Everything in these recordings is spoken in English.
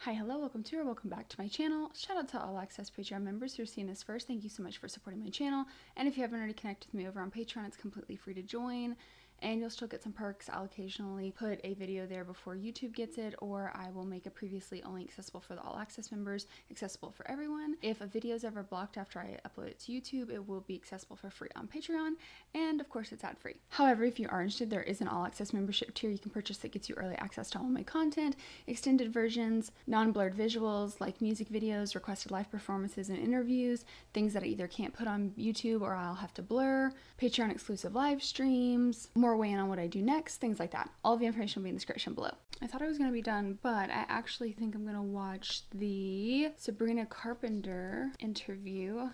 Hi, hello, welcome to or welcome back to my channel. Shout out to all Access Patreon members who are seeing this first. Thank you so much for supporting my channel. And if you haven't already connected with me over on Patreon, it's completely free to join. And you'll still get some perks. I'll occasionally put a video there before YouTube gets it, or I will make it previously only accessible for the All Access members, accessible for everyone. If a video is ever blocked after I upload it to YouTube, it will be accessible for free on Patreon, and of course it's ad-free. However, if you are interested, there is an All Access membership tier you can purchase that gets you early access to all my content, extended versions, non-blurred visuals like music videos, requested live performances and interviews, things that I either can't put on YouTube or I'll have to blur, Patreon exclusive live streams, more weighing on what I do next, things like that. All of the information will be in the description below. I thought I was going to be done, but I actually think I'm going to watch the Sabrina Carpenter interview.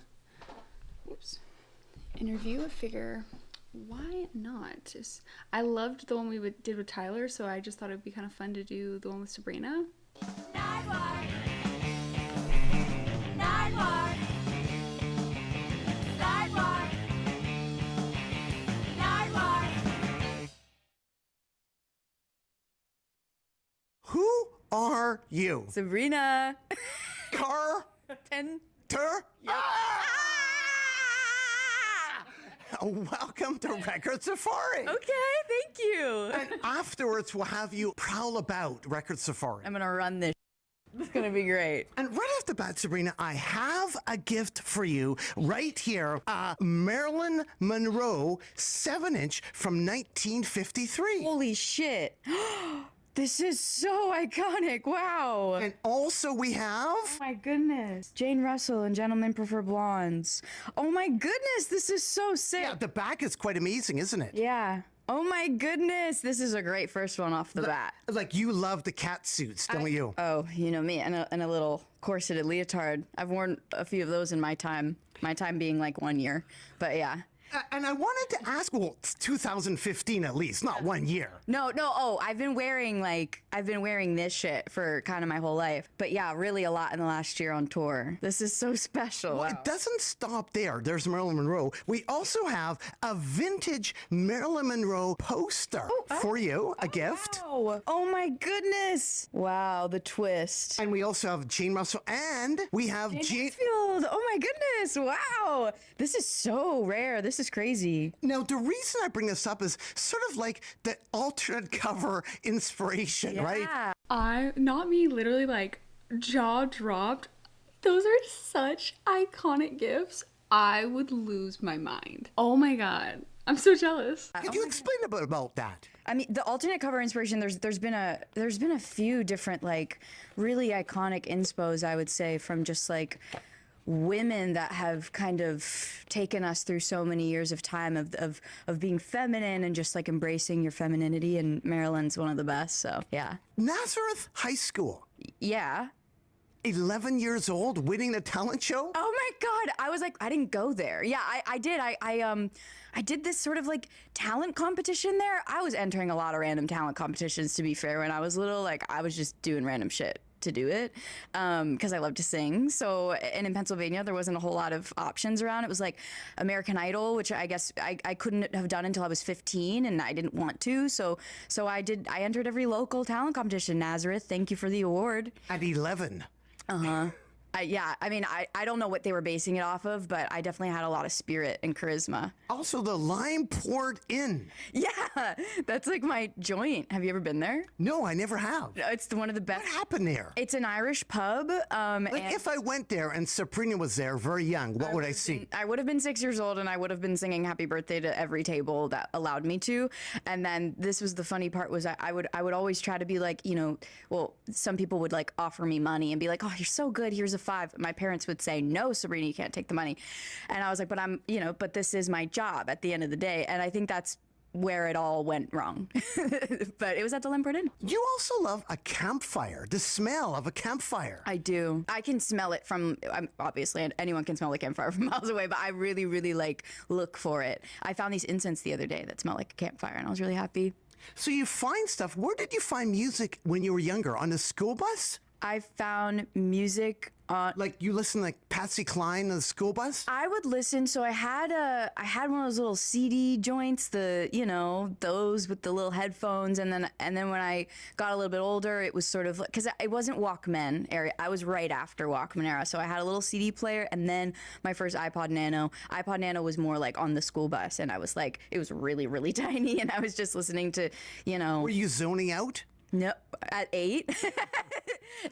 Oops. Interview. I figure, why not? I loved the one we did with Tyler, so I just thought it would be kind of fun to do the one with Sabrina. Nardwuar. Nardwuar. Nardwuar. Nardwuar. Who are you? Sabrina. Carpenter? Yep. Welcome to Record Safari. Okay, thank you. And afterwards, we'll have you prowl about Record Safari. I'm gonna run this. It's gonna be great. And right off the bat, Sabrina, I have a gift for you right here. A Marilyn Monroe 7-inch from 1953. Holy shit. This is so iconic. Wow. And also we have... Oh my goodness. Jane Russell and Gentlemen Prefer Blondes. Oh my goodness, this is so sick. Yeah, the back is quite amazing, isn't it? Yeah. Oh my goodness, this is a great first one off the bat. Like, you love the cat suits, don't you? Oh, you know me, and a little corseted leotard. I've worn a few of those in my time. My time being like 1 year, but yeah. And I wanted to ask, well, it's 2015 at least, not 1 year. No, oh, I've been wearing this shit for kind of my whole life. But yeah, really a lot in the last year on tour. This is so special. Well, it doesn't stop there. There's Marilyn Monroe. We also have a vintage Marilyn Monroe poster for you, a gift. Oh my goodness. Wow, the twist. And we also have Jane Russell, and we have Jane... Field. Oh my goodness, wow. This is so rare. This is crazy. Now, the reason I bring this up is sort of like the alternate cover inspiration, right? Not me, literally like jaw dropped. Those are such iconic gifts. I would lose my mind. Oh my God. I'm so jealous. Could you explain a bit about that? I mean, the alternate cover inspiration, there's been a few different like really iconic inspos, I would say, from just like women that have kind of taken us through so many years of time of being feminine and just like embracing your femininity, and Marilyn's one of the best, so yeah. Nazareth High School. Yeah. 11 years old, winning the talent show? Oh my God, I was like, I didn't go there. Yeah, I did. I did this sort of like talent competition there. I was entering a lot of random talent competitions, to be fair, when I was little. Like, I was just doing random shit to do it because I love to sing. So, and in Pennsylvania, there wasn't a whole lot of options around. It was like American Idol, which I guess I couldn't have done until I was 15, and I didn't want to. So I entered every local talent competition. Nazareth, thank you for the award. At 11. Yeah, I mean, I don't know what they were basing it off of, but I definitely had a lot of spirit and charisma. Also, the lime poured in. Yeah, that's like my joint. Have you ever been there? No, I never have. It's one of the best. What happened there? It's an Irish pub. Like, and if I went there and Sabrina was there, very young, what would I see? I would have been 6 years old, and I would have been singing Happy Birthday to every table that allowed me to. And then this was the funny part, was I would always try to be like, you know, well, some people would like offer me money and be like, oh, you're so good, here's a $5. My parents would say, no, Sabrina, you can't take the money. And I was like, but this is my job at the end of the day. And I think that's where it all went wrong. But it was at the Limburd Inn. You also love a campfire, the smell of a campfire. I do. I can smell it from, obviously, anyone can smell a campfire from miles away, but I really, really like look for it. I found these incense the other day that smell like a campfire, and I was really happy. So you find stuff. Where did you find music when you were younger? On the school bus? I found music on. Like you listen to like Patsy Cline on the school bus? I would listen. So I had one of those little CD joints, those with the little headphones, and then when I got a little bit older, it was sort of because it wasn't Walkman era. I was right after Walkman era, so I had a little CD player, and then my first iPod Nano. iPod Nano was more like on the school bus, and I was like, it was really really tiny, and I was just listening to, Were you zoning out? No, at 8?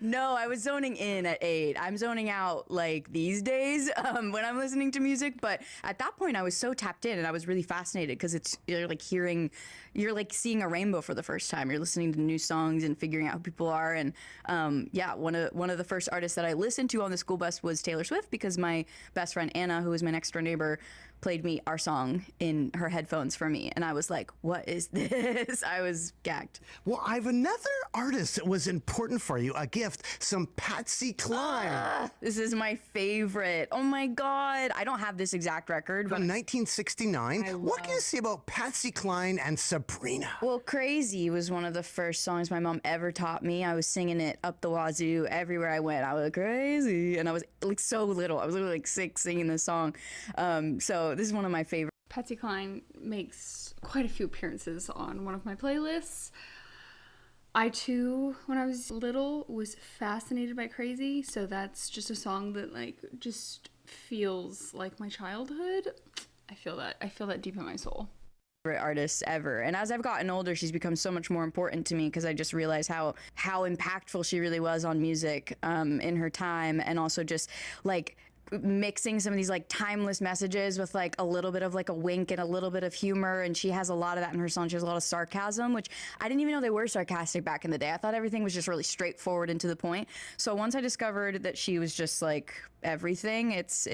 No, I was zoning in at 8. I'm zoning out like these days when I'm listening to music. But at that point, I was so tapped in, and I was really fascinated because you're like seeing a rainbow for the first time. You're listening to new songs and figuring out who people are. And one of the first artists that I listened to on the school bus was Taylor Swift, because my best friend Anna, who was my next door neighbor, played me our song in her headphones for me, and I was like, what is this? I was gagged. Well, I have another artist that was important for you, a gift, some Patsy Cline. This is my favorite. Oh my God. I don't have this exact record, but From 1969. What can you say about Patsy Cline and Sabrina? well, Crazy was one of the first songs my mom ever taught me. I was singing it up the wazoo everywhere I went. I was like, crazy. And I was like so little. I was literally like 6 singing this song. So this is one of my favorites. Patsy Cline makes quite a few appearances on one of my playlists. I too, when I was little, was fascinated by Crazy, so that's just a song that just feels like my childhood. I feel that deep in my soul. Favorite artists ever, and as I've gotten older, she's become so much more important to me because I just realized how impactful she really was on music in her time, and also just like mixing some of these like timeless messages with like a little bit of like a wink and a little bit of humor. And she has a lot of that in her song. She has a lot of sarcasm, which I didn't even know they were sarcastic back in the day. I thought everything was just really straightforward and to the point. So once I discovered that she was just like everything, it's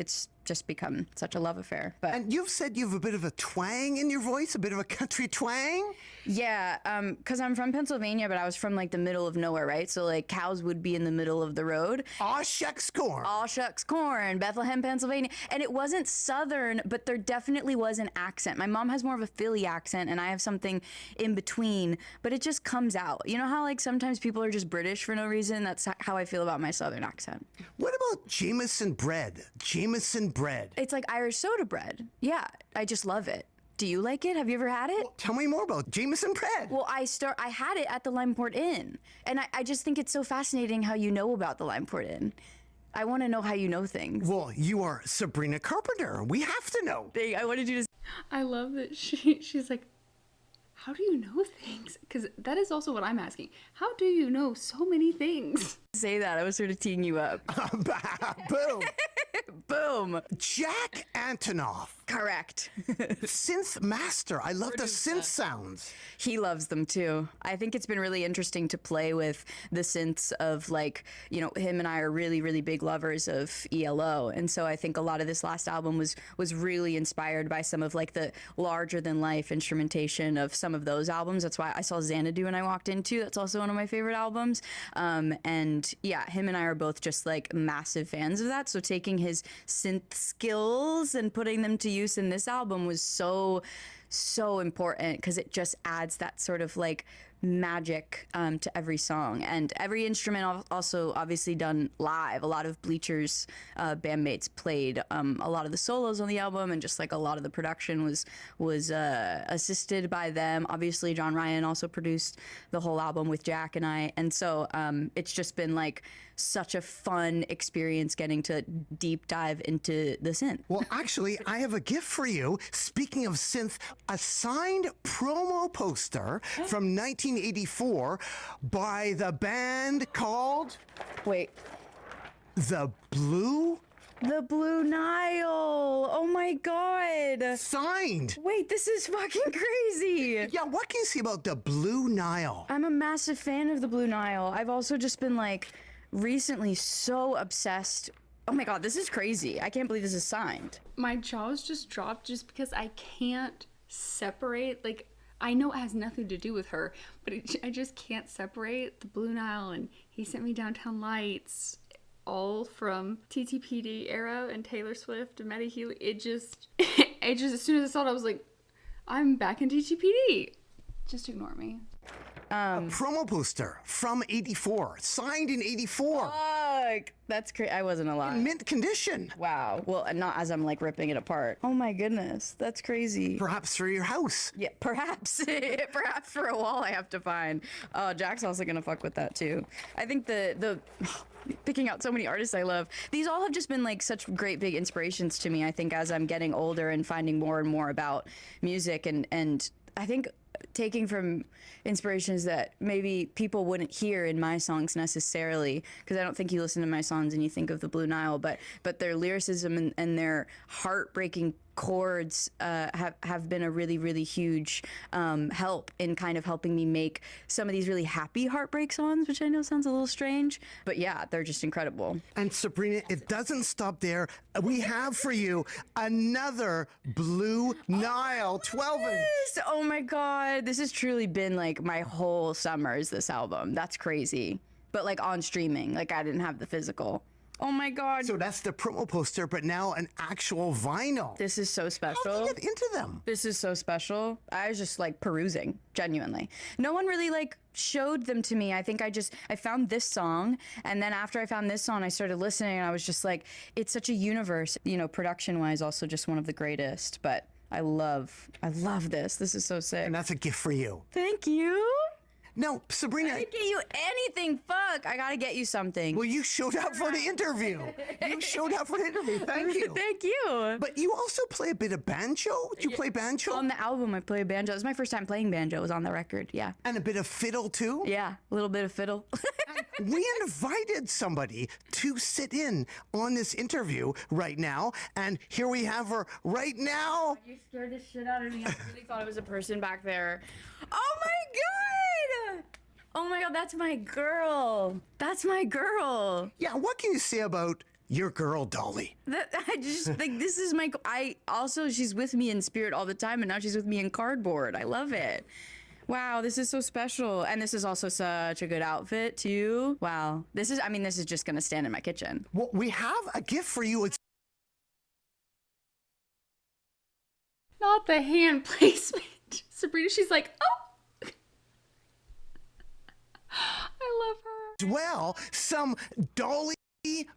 just become such a love affair. But And you've said you have a bit of a twang in your voice, a bit of a country twang? yeah, because I'm from Pennsylvania, but I was from like the middle of nowhere, right? So like cows would be in the middle of the road. Aw shucks corn. All shucks corn, Bethlehem, Pennsylvania. And it wasn't Southern, but there definitely was an accent. My mom has more of a Philly accent, and I have something in between, but it just comes out. You know how like sometimes people are just British for no reason? That's how I feel about my Southern accent. What about Jameson bread? Jameson bread. It's like Irish soda bread. Yeah, I just love it. Do you like it? Have you ever had it? Tell me more about Jameson bread. Well, I had it at the Limeport Inn, and I just think it's so fascinating how you know about the Limeport Inn. I want to know how you know things. Well, you are Sabrina Carpenter. We have to know. I wanted you to. I love that she's like, how do you know things? Because that is also what I'm asking. How do you know so many things? Say that. I was sort of teeing you up. Boom. Boom. Jack Antonoff. Correct. Synth master. I love the synth sounds. He loves them too. I think it's been really interesting to play with the synths of like, him and I are really, really big lovers of ELO. And so I think a lot of this last album was really inspired by some of like the larger than life instrumentation of some of those albums. That's why I saw Xanadu when I walked into. That's also one of my favorite albums. And yeah, him and I are both just like massive fans of that. So taking his synth skills and putting them to use in this album was so important because it just adds that sort of like magic to every song, and every instrument also obviously done live. A lot of Bleacher's bandmates played a lot of the solos on the album, and just like a lot of the production was assisted by them. Obviously John Ryan also produced the whole album with Jack and I, and so it's just been like such a fun experience getting to deep dive into the synth. Well, actually, I have a gift for you. Speaking of synth, a signed promo poster from 1984 by the band called Wait. The Blue Nile. Oh my God. Signed. Wait, this is fucking crazy. Yeah, what can you say about the Blue Nile? I'm a massive fan of the Blue Nile. I've also just been like recently so obsessed. Oh my God, this is crazy. I can't believe this is signed. My jaws just dropped just because I can't separate, like, I know it has nothing to do with her, but I just can't separate the Blue Nile and He Sent Me Downtown Lights, all from TTPD era and Taylor Swift and Matty Healy. It just, as soon as I saw it, I was like, I'm back in TTPD. Just ignore me. A promo poster from 84, signed in 84, Fuck. That's crazy. I wasn't alive. mint condition. Wow. Well, not as I'm like ripping it apart. Oh my goodness. That's crazy. Perhaps for your house. Yeah, perhaps. Perhaps for a wall I have to find. Oh, Jack's also gonna fuck with that too. I think the picking out so many artists I love. These all have just been like such great big inspirations to me. I think as I'm getting older and finding more and more about music and I think taking from inspirations that maybe people wouldn't hear in my songs necessarily, because I don't think you listen to my songs and you think of the Blue Nile, but their lyricism and their heartbreaking chords have been a really, really huge help in kind of helping me make some of these really happy heartbreak songs, which I know sounds a little strange, but yeah, they're just incredible. And Sabrina, it doesn't stop there. We have for you another Blue Nile 12-inch. Yes! Oh my god, this has truly been like my whole summer is this album. That's crazy. But like on streaming, like I didn't have the physical. Oh my god. So that's the promo poster, but now an actual vinyl. This is so How special. did you get into them? This is so special. I was just like perusing, genuinely. No one really like showed them to me. I think I found this song, and then after I found this song, I started listening, and I was just like, it's such a universe. You know, production-wise, also just one of the greatest. But I love this. This is so sick. And that's a gift for you. Thank you. Now, Sabrina, I get you anything. Fuck, I gotta get you something. well, you showed up for the interview. You showed up for the interview. Thank you. Thank you. But you also play a bit of banjo. Do you play banjo? On the album, I play banjo. It was my first time playing banjo. It was on the record. Yeah. And a bit of fiddle too? Yeah, a little bit of fiddle. We invited somebody to sit in on this interview right now, and here we have her right now. You scared the shit out of me. I really thought it was a person back there. Oh my god! Oh my god, that's my girl. That's my girl. Yeah, what can you say about your girl, Dolly? I just think this is my. She's with me in spirit all the time, and now she's with me in cardboard. I love it. Wow, this is so special. And this is also such a good outfit, too. Wow. This is just gonna stand in my kitchen. Well, we have a gift for you. It's Not the hand placement. Sabrina, she's like, oh. I love her. well, some Dolly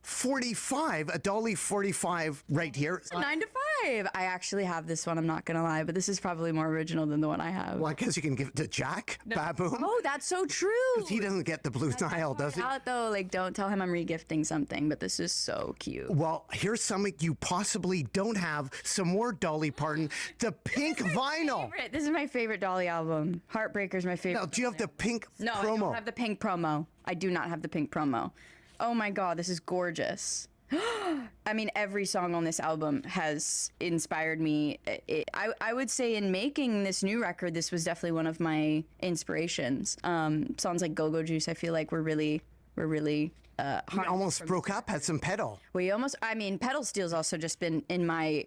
45, a Dolly 45 right here. 9 to 5. I actually have this one, I'm not gonna lie, but this is probably more original than the one I have. Well, I guess you can give it to Jack Baboon. Oh, that's so true. He doesn't get the Blue Nile, does he? Out though, like don't tell him I'm regifting something, but this is so cute. Well, here's something you possibly don't have. Some more Dolly Parton. The pink vinyl. This is my favorite Dolly album. Heartbreaker's my favorite. Now, do you have the pink No, I promo? don't have the pink promo. I do not have the pink promo. Oh my god, this is gorgeous. I mean, every song on this album has inspired me. I would say in making this new record, this was definitely one of my inspirations. Songs like Go-Go Juice, I feel like were really We almost broke up, had some pedal. Pedal Steel's also just been in my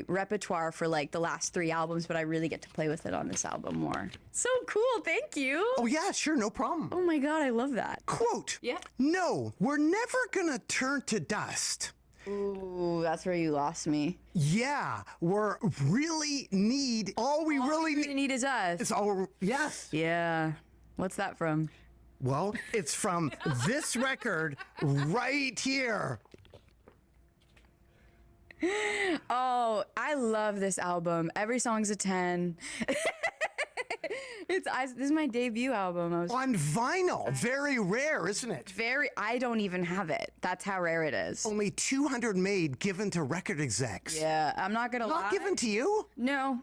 repertoire for like the last 3 albums, but I really get to play with it on this album more. So cool, thank you. Oh, yeah, sure, no problem. Oh my god, I love that. Quote, Yeah. no, we're never gonna turn to dust. Ooh, that's where you lost me. Yeah, we're really need, all we really All you need is us. is all, yes. Yeah. What's that from? Well, it's from this record right here. Oh, I love this album. Every song's a 10. This is my debut album. On vinyl, very rare, isn't it? I don't even have it. That's how rare it is. Only 200 made, given to record execs. Yeah, I'm not gonna lie. Not given to you? No.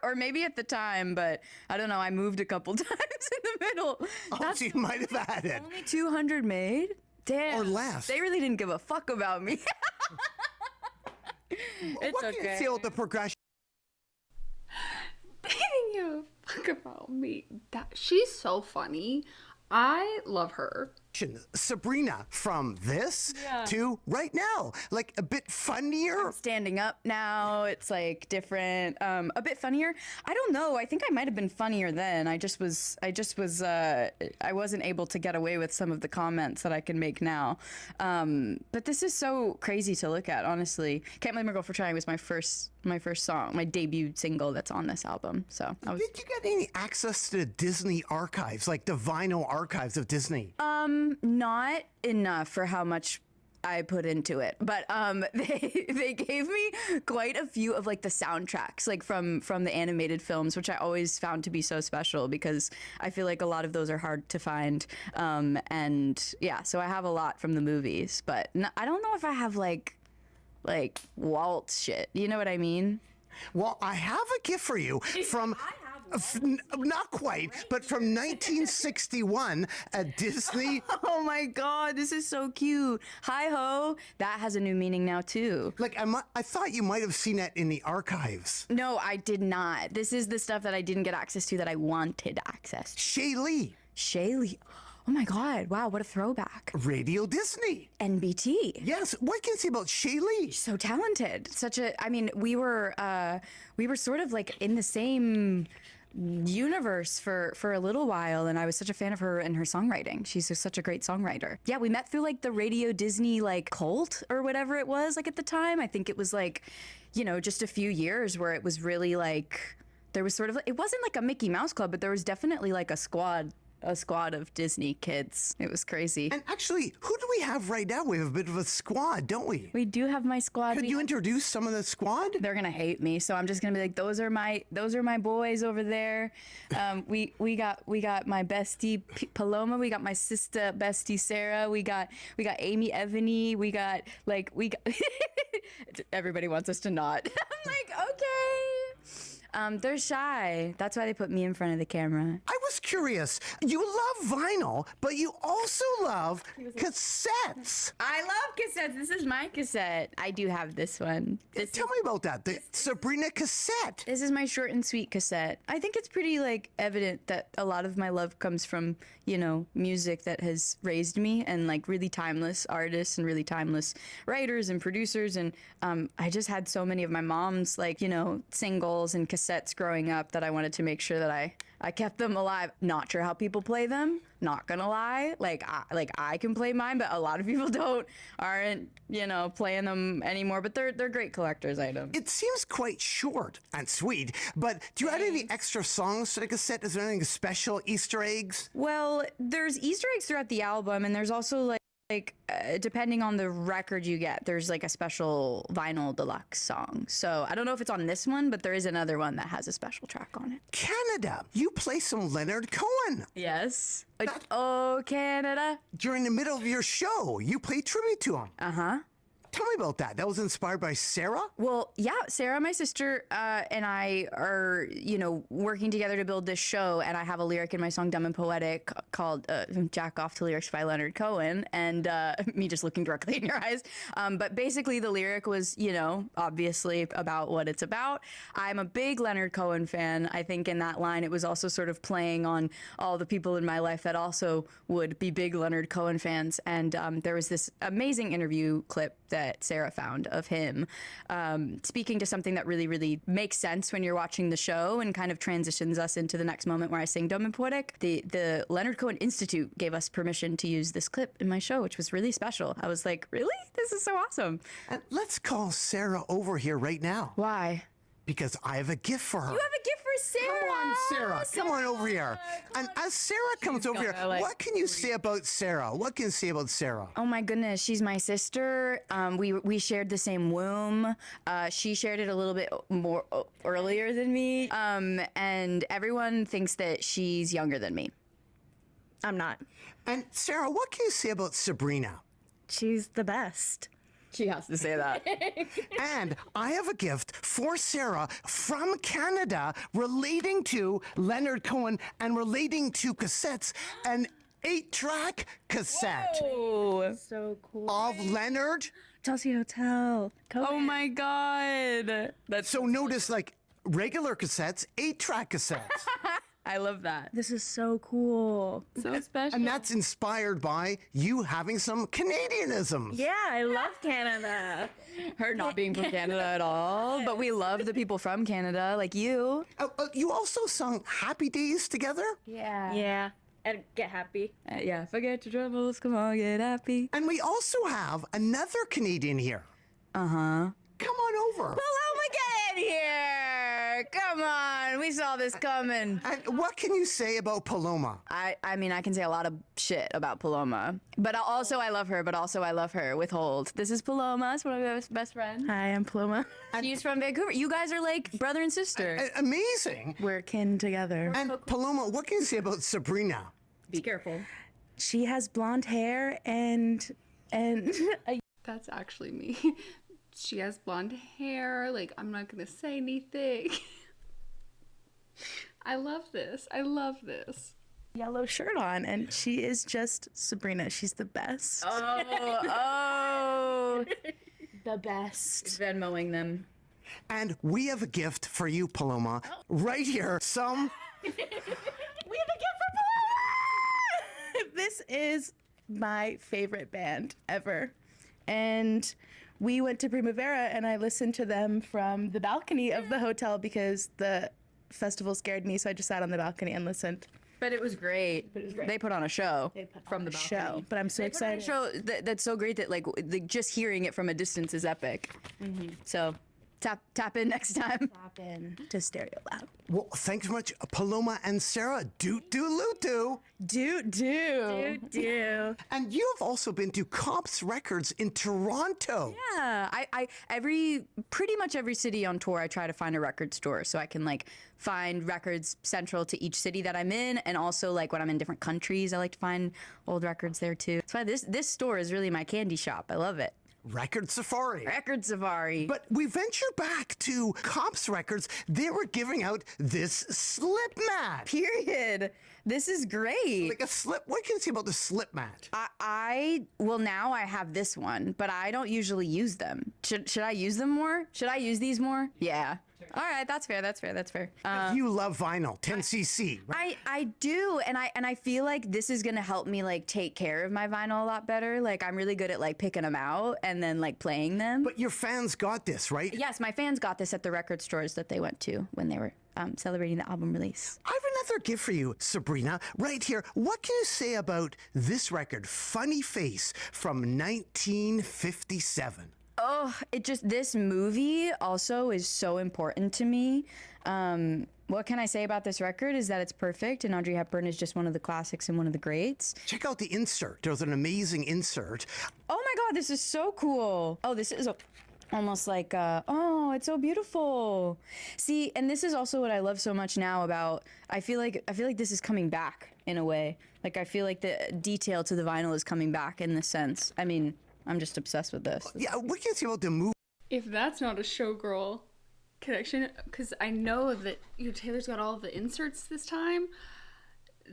or maybe at the time, but I don't know. I moved a couple times in the middle. Oh, so you might have had it. Only 200 made? Damn. Or less. They really didn't give a fuck about me. It's What can you okay. say about the progression? They didn't give a fuck about me. She's so funny. I love her. Sabrina, from this to right now, like a bit funnier. Standing up now, it's like different, a bit funnier. I don't know. I think I might have been funnier then. I wasn't able to get away with some of the comments that I can make now. But this is so crazy to look at, honestly. Can't Blame a Girl for Trying was my first my first song, my debut single that's on this album. So I was Did you get any access to the Disney archives, like the vinyl archives of Disney? not enough for how much I put into it, but they gave me quite a few of like the soundtracks, like from the animated films, which I always found to be so special because I feel like a lot of those are hard to find. And yeah, so I have a lot from the movies, but I don't know if I have like Walt shit. You know what I mean? Well, I have a gift for you from. Not quite, but from 1961 at Disney. Oh my God, this is so cute. Hi ho, that has a new meaning now too. Like, I thought you might have seen that in the archives. No, I did not. This is the stuff that I didn't get access to that I wanted access to. Shaylee, Shaylee. Oh my God, wow, what a throwback. Radio Disney. NBT. Yes, what can you say about Shaylee? So talented. I mean, we were sort of like in the same universe for a little while, and I was such a fan of her and her songwriting. She's such a great songwriter. Yeah, we met through like the Radio Disney like cult or whatever it was like at the time. I think it was like, you know, just a few years where it was really like there was sort of, it wasn't like a Mickey Mouse Club, but there was definitely like a squad of Disney kids. It was crazy. And actually, who do we have right now? We have a bit of a squad, don't we? We do have my squad. Could you introduce some of the squad? They're gonna hate me, so I'm just gonna be like, those are my boys over there. We got my bestie Paloma. We got my sister bestie Sarah. We got Amy Evany. We got everybody wants us to not. I'm like, okay. They're shy. That's why they put me in front of the camera. I was curious. You love vinyl, but you also love cassettes. I love cassettes. This is my cassette. I do have this one. Tell me about that. The Sabrina cassette. This is my short and sweet cassette. I think it's pretty like evident that a lot of my love comes from, you know, music that has raised me and like really timeless artists and really timeless writers and producers. And I just had so many of my mom's like, you know, singles and cassettes growing up that I wanted to make sure that I kept them alive. Not sure how people play them. Not gonna lie, like I can play mine, but a lot of people aren't, you know, playing them anymore. But they're great collector's items. It seems quite short and sweet, but do you add any extra songs to the cassette? Is there anything special, Easter eggs? Well, there's Easter eggs throughout the album, and there's also like depending on the record you get, there's like a special vinyl deluxe song. So I don't know if it's on this one, but there is another one that has a special track on it. Canada, you play some Leonard Cohen. Yes. Oh, Canada. During the middle of your show, you play tribute to him. Uh-huh. Tell me about that. That was inspired by Sarah? Well, yeah, Sarah, my sister, and I are, you know, working together to build this show, and I have a lyric in my song Dumb and Poetic called Jack Off to Lyrics by Leonard Cohen, and me just looking directly in your eyes. But basically the lyric was, you know, obviously about what it's about. I'm a big Leonard Cohen fan. I think in that line it was also sort of playing on all the people in my life that also would be big Leonard Cohen fans. And there was this amazing interview clip that Sarah found of him speaking to something that really, really makes sense when you're watching the show and kind of transitions us into the next moment where I sing Dumb and Poetic. The Leonard Cohen Institute gave us permission to use this clip in my show, which was really special. I was like, really? This is so awesome. And let's call Sarah over here right now. Why? Because I have a gift for her. You have a gift for Sarah. Come on, Sarah. Come on over here. And as Sarah comes over here, what can you say about Sarah? What can you say about Sarah? Oh my goodness, she's my sister. We shared the same womb. She shared it a little bit more earlier than me. And everyone thinks that she's younger than me. I'm not. And Sarah, what can you say about Sabrina? She's the best. She has to say that. And I have a gift for Sarah from Canada relating to Leonard Cohen and relating to cassettes, an 8-track cassette Oh. So cool. of Leonard. Chelsea Hotel. Oh my God. That's So notice like regular cassettes, 8-track cassettes. I love that. This is so cool. So special. And that's inspired by you having some Canadianism. Yeah, I love Canada. Her not being from Canada at all, but we love the people from Canada, like you. You also sung Happy Days together? Yeah. Yeah. And get happy. Yeah, forget your troubles, come on, get happy. And we also have another Canadian here. Uh-huh. Come on over. Hello again! in here. Come on, we saw this coming. And what can you say about Paloma? I mean, I can say a lot of shit about Paloma, but also I love her. But also I love her. Withhold. This is Paloma. It's one of my best friends. Hi, I'm Paloma. She's from Vancouver. You guys are like brother and sister. Amazing. We're kin together. And Paloma, what can you say about Sabrina? Be careful. She has blonde hair and a That's actually me. She has blonde hair. Like, I'm not gonna say anything. I love this. I love this. yellow shirt on, and she is just Sabrina. She's the best. Oh, The best. Venmoing them. And we have a gift for you, Paloma. Right here. Some. We have a gift for Paloma! This is my favorite band ever. And we went to Primavera, and I listened to them from the balcony of the hotel because the festival scared me, so I just sat on the balcony and listened. But it was great. They put on a show from the balcony. Show, but I'm so excited. Show that's so great that like just hearing it from a distance is epic. So tap in next time. Pop in to Stereo Lab. Well, thanks so much, Paloma and Sarah. Doot do loot do. Do. And you have also been to Cops Records in Toronto. Yeah, I pretty much every city on tour I try to find a record store so I can like find records central to each city that I'm in, and also like when I'm in different countries I like to find old records there too. That's why this store is really my candy shop. I love it. Record Safari. Record Safari. But we venture back to Cops Records. They were giving out this slip mat. Period. This is great. Like a slip. What can you say about the slip mat? Well, now I have this one, but I don't usually use them. Should I use them more? Should I use these more? Yeah. All right, that's fair. You love vinyl, 10cc, right? I do, and I feel like this is gonna help me like take care of my vinyl a lot better. Like I'm really good at like picking them out and then like playing them. But your fans got this, right? Yes, my fans got this at the record stores that they went to when they were celebrating the album release. I have another gift for you, Sabrina, right here. What can you say about this record, Funny Face, from 1957? Oh, this movie also is so important to me. What can I say about this record is that it's perfect, and Audrey Hepburn is just one of the classics and one of the greats. Check out the insert. There's an amazing insert. Oh my God, this is so cool. Oh, this is almost like, oh, it's so beautiful. See, and this is also what I love so much now about, I feel like this is coming back in a way. Like I feel like the detail to the vinyl is coming back in this sense. I mean, I'm just obsessed with this. Yeah, what can you say about the movie? If that's not a showgirl connection, because I know that Taylor's got all of the inserts this time.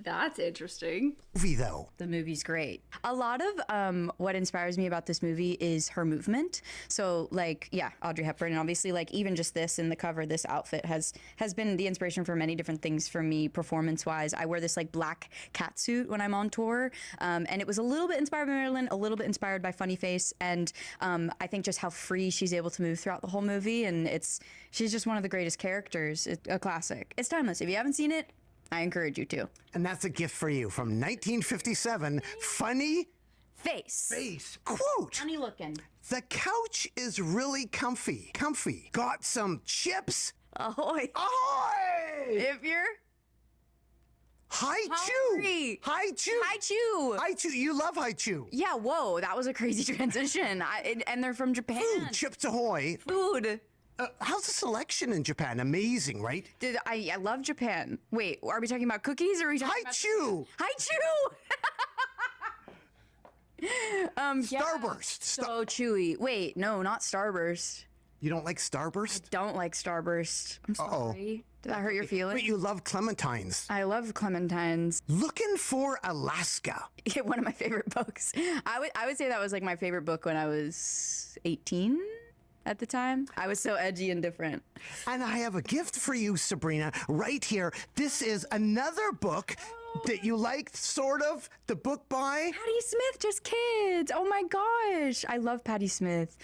That's interesting. Though. The movie's great. A lot of what inspires me about this movie is her movement. So like, yeah, Audrey Hepburn, and obviously like even just this in the cover, this outfit has been the inspiration for many different things for me performance-wise. I wear this like black cat suit when I'm on tour, and it was a little bit inspired by Marilyn, a little bit inspired by Funny Face, and I think just how free she's able to move throughout the whole movie, and she's just one of the greatest characters. It's a classic. It's timeless. If you haven't seen it, I encourage you to. And that's a gift for you from 1957, Funny Face. Quote. Funny looking. The couch is really comfy. Got some chips? Ahoy. Ahoy! If you're Hi-chew. Hi-chew. You love Hi-chew. Yeah, whoa, that was a crazy transition. And they're from Japan. Food, Chips Ahoy. Food. How's the selection in Japan? Amazing, right? Dude, I love Japan. Wait, are we talking about cookies or are we talking Hi-chew. Yeah, Starburst. so chewy. Wait, no, not Starburst. You don't like Starburst? Don't like Starburst. I'm sorry. Did that hurt your feelings? But you love clementines. I love clementines. Looking for Alaska. Yeah, one of my favorite books. I would say that was like my favorite book when I was 18 at the time. I was so edgy and different. And I have a gift for you, Sabrina, right here. This is another book that you liked, sort of. The book by Patti Smith, Just Kids. Oh my gosh. I love Patti Smith.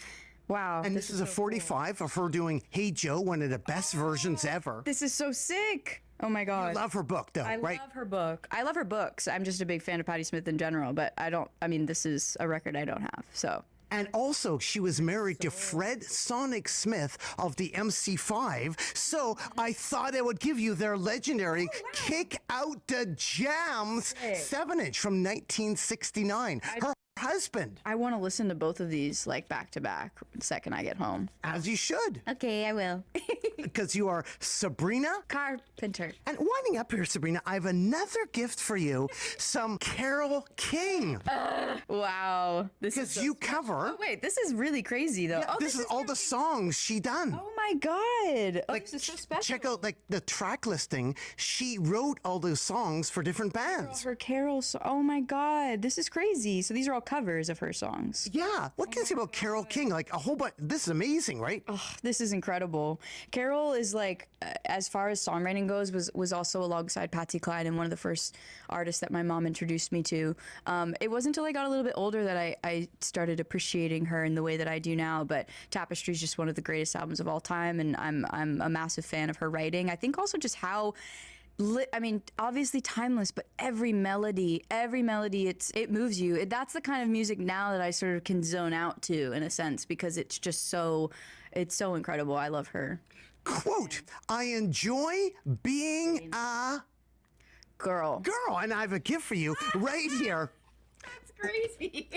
Wow. And this is a 45 of her doing Hey Joe, one of the best versions ever. This is so sick. Oh my God. You love her book, though, right? love her book. I love her books. I'm just a big fan of Patti Smith in general, but this is a record I don't have. So And also, she was married to Fred Sonic Smith of the MC5. So I thought I would give you their legendary Kick Out the Jams 7-inch from 1969. Her husband. I want to listen to both of these like back to back the second I get home. As you should, Okay, I will. because you are Sabrina. Carpenter. And winding up here, Sabrina, I have another gift for you. Some Carole King. Wow. This Because is you cover... Oh, wait, this is really crazy though. Oh, this is all the songs she done. Oh my god. Oh, Like, this is so special. check out like the track listing. She wrote all those songs for different bands. Her Carol oh my god. This is crazy. So these are all covers of her songs. Yeah. What can you say about Carole King? Like a whole bunch. This is amazing, right? This is incredible. Carol is like, as far as songwriting goes, was also alongside Patsy Cline and one of the first artists that my mom introduced me to. It wasn't until I got a little bit older that I started appreciating her in the way that I do now. But Tapestry is just one of the greatest albums of all time, and I'm a massive fan of her writing. I think also just how. I mean, obviously timeless, but every melody, it moves you. That's the kind of music now that I sort of can zone out to, in a sense, because it's just it's so incredible. I love her. Quote, I enjoy being a Girl. girl. And I have a gift for you right here. That's crazy.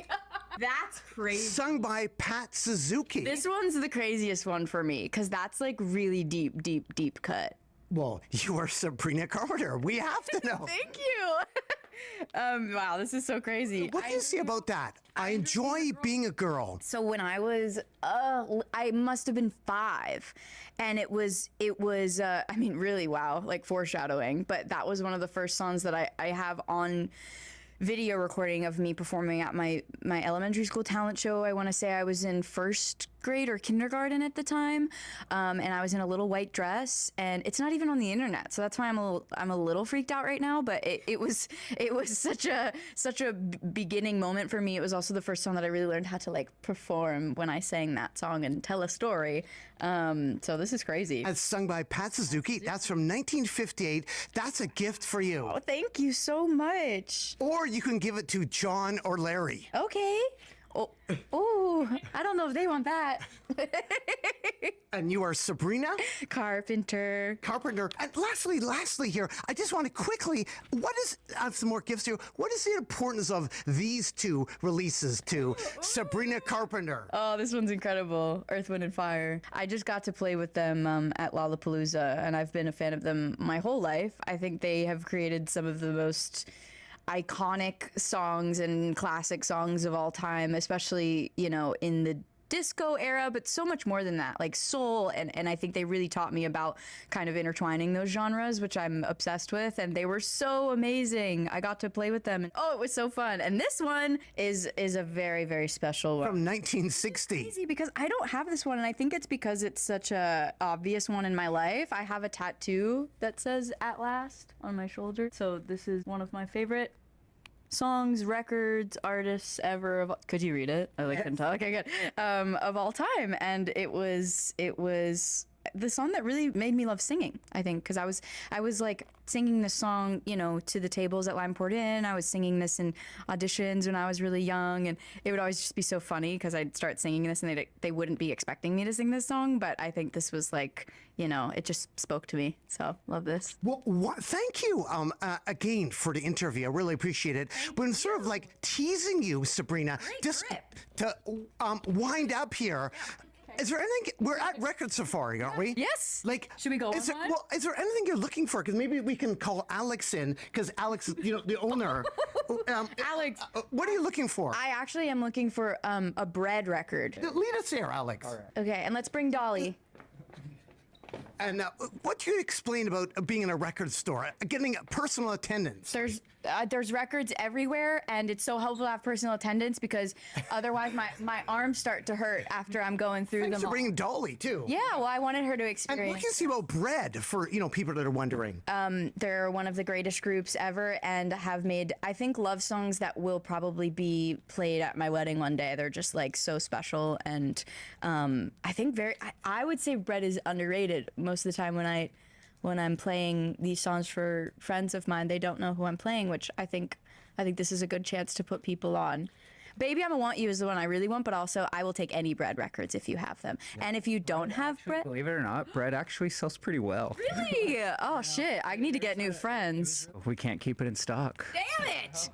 That's crazy. Sung by Pat Suzuki. This one's the craziest one for me, because that's like really deep cut. Well, you are Sabrina Carpenter. We have to know. Thank you. Wow, this is so crazy. What do you say about that? I enjoy being a girl. So when I was, I must have been 5, and it was, I mean, really, wow, like foreshadowing. But that was one of the first songs that I have on video recording of me performing at my elementary school talent show. I want to say I was in first grade or kindergarten at the time, and I was in a little white dress, and it's not even on the internet, so that's why I'm a little freaked out right now. But it was such a beginning moment for me. It was also the first song that I really learned how to like perform when I sang that song and tell a story. So this is crazy. It's sung by Pat Suzuki. That's from 1958. That's a gift for you. Oh, thank you so much. Or you can give it to John or Larry. Okay. Oh, I don't know if they want that. And you are Sabrina Carpenter. And lastly here, I just want to quickly, I have some more gifts here. What is the importance of these two releases to Sabrina Carpenter? Oh, this one's incredible. Earth, Wind, and Fire. I just got to play with them at Lollapalooza, and I've been a fan of them my whole life. I think they have created some of the most iconic songs and classic songs of all time, especially, you know, in the disco era, but so much more than that, like soul. And I think they really taught me about kind of intertwining those genres, which I'm obsessed with. And they were so amazing. I got to play with them, and oh, it was so fun. And this one is a very, very special one. From 1960. Crazy, because I don't have this one, and I think it's because it's such a obvious one in my life. I have a tattoo that says "At Last" on my shoulder, so this is one of my favorite songs, records, artists ever. Could you read it? I couldn't tell. Okay, good. Of all time, and it was the song that really made me love singing, I think, because I was like singing this song, you know, to the tables at Limeport Inn. I was singing this in auditions when I was really young, and it would always just be so funny because I'd start singing this and they wouldn't be expecting me to sing this song, but I think this was like, you know, it just spoke to me. So love this. Well, thank you again for the interview. I really appreciate it. But I'm sort of like teasing you, Sabrina, just to wind up here. Is there anything? We're at Record Safari, aren't we? Yes. Like, should we go is on? is there anything you're looking for? Because maybe we can call Alex in, because Alex, you know, the owner. Alex, what are you looking for? I actually am looking for a bread record. Lead us here, Alex. Okay, and let's bring Dolly. And what do you explain about being in a record store, getting personal attendance? There's records everywhere, and it's so helpful to have personal attendance because otherwise my arms start to hurt after I'm going through Thanks them for all. bringing Dolly too. Yeah, well, I wanted her to And experience. what can you say about Bread for, you know, people that are wondering? They're one of the greatest groups ever, and have made, I think, love songs that will probably be played at my wedding one day. They're just like so special, and I think I would say Bread is underrated most of the time when I'm playing these songs for friends of mine. They don't know who I'm playing, which I think this is a good chance to put people on. Baby I'ma Want You is the one I really want, but also I will take any Bread records if you have them. And if you don't have Bread, Believe it or not, Bread actually sells pretty well. really? Oh shit! I need to get new friends. We can't keep it in stock. Damn it!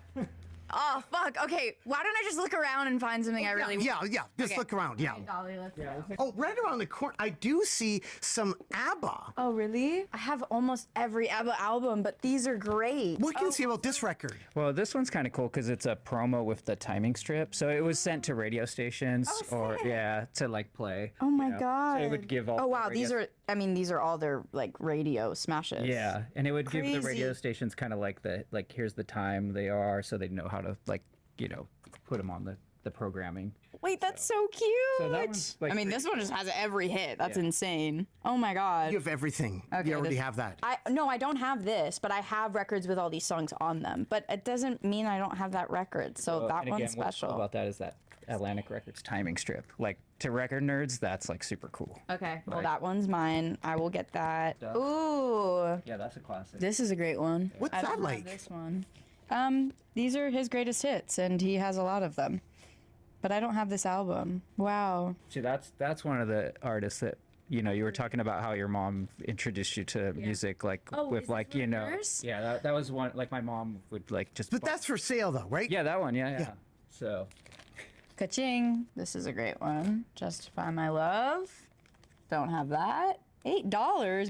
Oh fuck. Okay, why don't I just look around and find something I really want? Yeah. Just Okay. look around. Yeah. Dolly, let's Oh, right around the corner, I do see some ABBA. Oh really? I have almost every ABBA album, but these are great. What can you say about this record? Well, this one's kind of cool because it's a promo with the timing strip. So it was sent to radio stations or to like play. Oh my you know. god. So it would give all. Oh the wow, radio- these are. I mean, these are all their like radio smashes. Yeah, and it would give the radio Crazy. stations kind of like here's the time they are, so they know how to put them on the programming. Wait, that's so cute. So that one's, like, I mean, this one just has every hit. That's insane. Oh my god. You have everything. Okay, You already this- have that. No, I don't have this, but I have records with all these songs on them. But it doesn't mean I don't have that record. So that And one's again, what's cool special. about that is that Atlantic Records timing strip. Like to record nerds, that's like super cool. Okay, well Right. that one's mine. I will get that. Ooh, Yeah, that's a classic. this is a great one. What's I that don't have like? This one. These are his greatest hits, and he has a lot of them. But I don't have this album. Wow. See, that's one of the artists that you were talking about how your mom introduced you to music, like Oh, with is like this one yours? Yeah, that was one. Like my mom would like just. But that's for sale, though, right? Yeah, that one. Yeah. So. Ka-ching. This is a great one. Justify My Love. Don't have that. $8,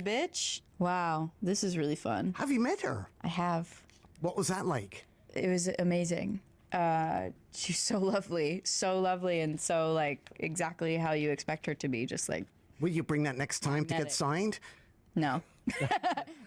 bitch. Wow, this is really fun. Have you met her? I have. What was that like? It was amazing. She's so lovely, and so like exactly how you expect her to be. Just like, Will you bring that next time to get Magnetic. signed? no.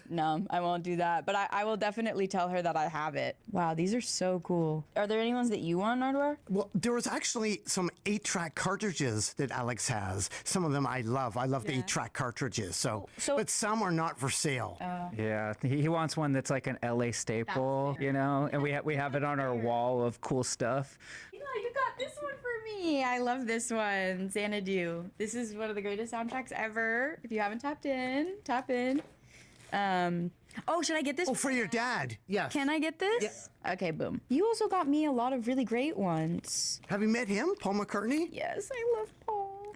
No, I won't do that. But I will definitely tell her that I have it. Wow, these are so cool. Are there any ones that you want, Nardwuar? Well, there was actually some 8-track cartridges that Alex has. Some of them I love. I love the 8-track cartridges. But some are not for sale. Yeah, he wants one that's like an LA staple, and we have it on our wall of cool stuff. Yeah, you got this one for me. I love this one, Xanadu. This is one of the greatest soundtracks ever. If you haven't tapped in, tap in. Oh, should I get this? Oh, for your dad. Yes. Can I get this? Okay, boom. You also got me a lot of really great ones. Have you met him, Paul McCartney? Yes, I love Paul.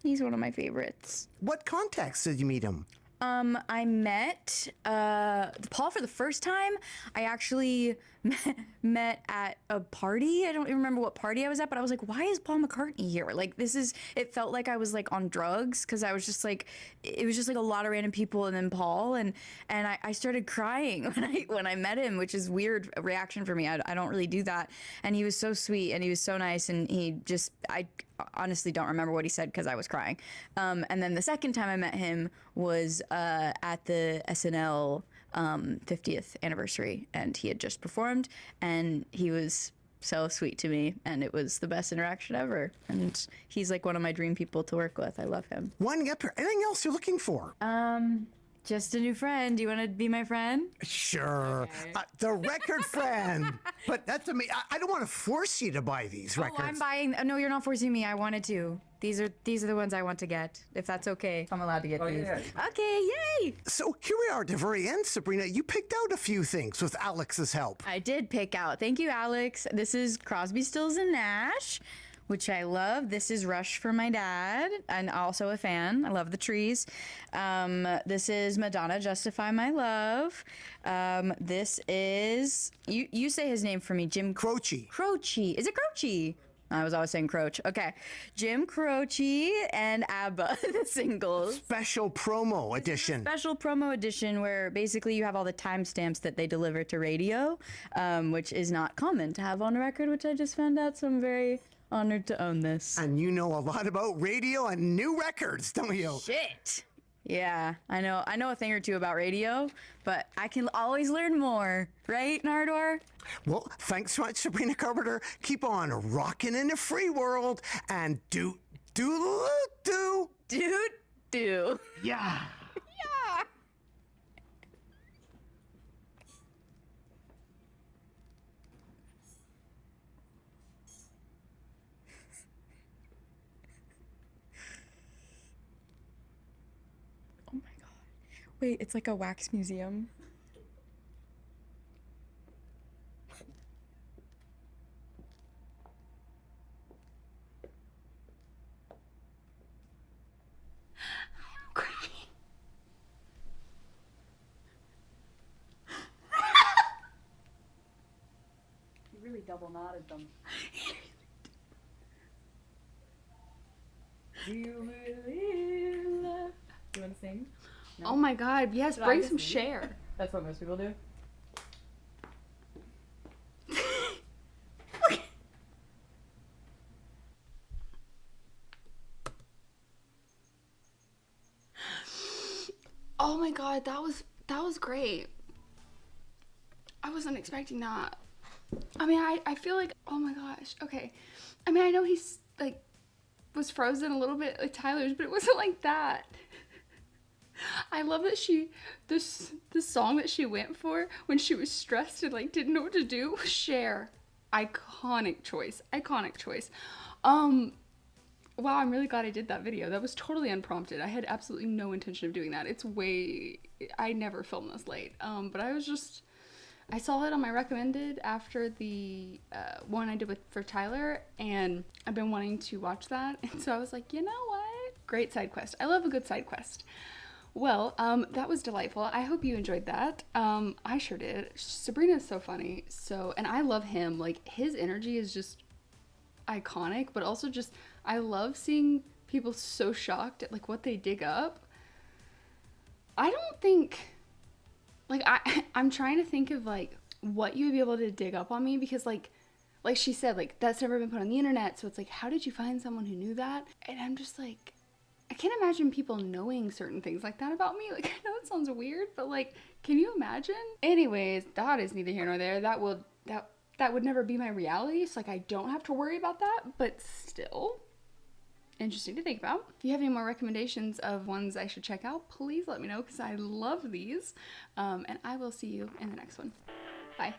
He's one of my favorites. What context did you meet him? I met Paul for the first time. I actually met at a party. I don't even remember what party I was at, but I was like, why is Paul McCartney here? Like, it felt like I was like on drugs because I was just like, it was just like a lot of random people and then Paul and I started crying when I met him, which is weird reaction for me. I don't really do that. And he was so sweet and he was so nice and I honestly don't remember what he said because I was crying. And then the second time I met him was at the SNL 50th anniversary, and he had just performed, and he was so sweet to me, and it was the best interaction ever. And he's like one of my dream people to work with. I love him. Winding up here. Anything else you're looking for? Just a new friend. Do you want to be my friend? Sure. The record friend. But that's amazing. I don't want to force you to buy these records. Oh, I'm buying. No, you're not forcing me. I wanted to. These are the ones I want to get. If that's okay, if I'm allowed to get these. yeah. Okay, yay! So here we are at the very end, Sabrina. You picked out a few things with Alex's help. I did pick out. Thank you, Alex. This is Crosby, Stills, and Nash, which I love. This is Rush for my dad, and also a fan. I love the trees. This is Madonna, Justify My Love. This is, you say his name for me, Jim Croce. Croce. Is it Croce? I was always saying Croce. Okay. Jim Croce and ABBA, the singles. Special promo edition. Special promo edition where basically you have all the timestamps that they deliver to radio, which is not common to have on a record, which I just found out, so I'm very honored to own this. And you know a lot about radio and new records, don't you? Shit. Yeah, I know a thing or two about radio, but I can always learn more, right, Nardwuar? Well, thanks so much, Sabrina Carpenter. Keep on rocking in the free world and do. Do. Yeah. Yeah. Oh my god. Wait, it's like a wax museum. double knotted them. Do you believe love? Do you want to sing? Oh my God, yes, Should I bring just some leave? share. That's what most people do. Oh my God, that was great. I wasn't expecting that. I mean, I feel like, oh my gosh, okay. I mean, I know he's like was frozen a little bit like Tyler's, but it wasn't like that. I love that the song that she went for when she was stressed and like didn't know what to do was Cher. Iconic choice. Wow, I'm really glad I did that video. That was totally unprompted. I had absolutely no intention of doing that. I never film this late. But I saw it on my recommended after the one I did for Tyler, and I've been wanting to watch that. And so I was like, you know what? Great side quest. I love a good side quest. Well, that was delightful. I hope you enjoyed that. I sure did. Sabrina is so funny. And I love him. Like, his energy is just iconic, but also just, I love seeing people so shocked at like what they dig up. I don't think, like, I'm trying to think of like what you would be able to dig up on me, because like she said, like, that's never been put on the internet. So it's like, how did you find someone who knew that? And I'm just like, I can't imagine people knowing certain things like that about me. Like, I know it sounds weird, but like, can you imagine? Anyways, that is neither here nor there. That would never be my reality. So like, I don't have to worry about that, but still interesting to think about. If you have any more recommendations of ones I should check out, please let me know, because I love these. And I will see you in the next one. Bye.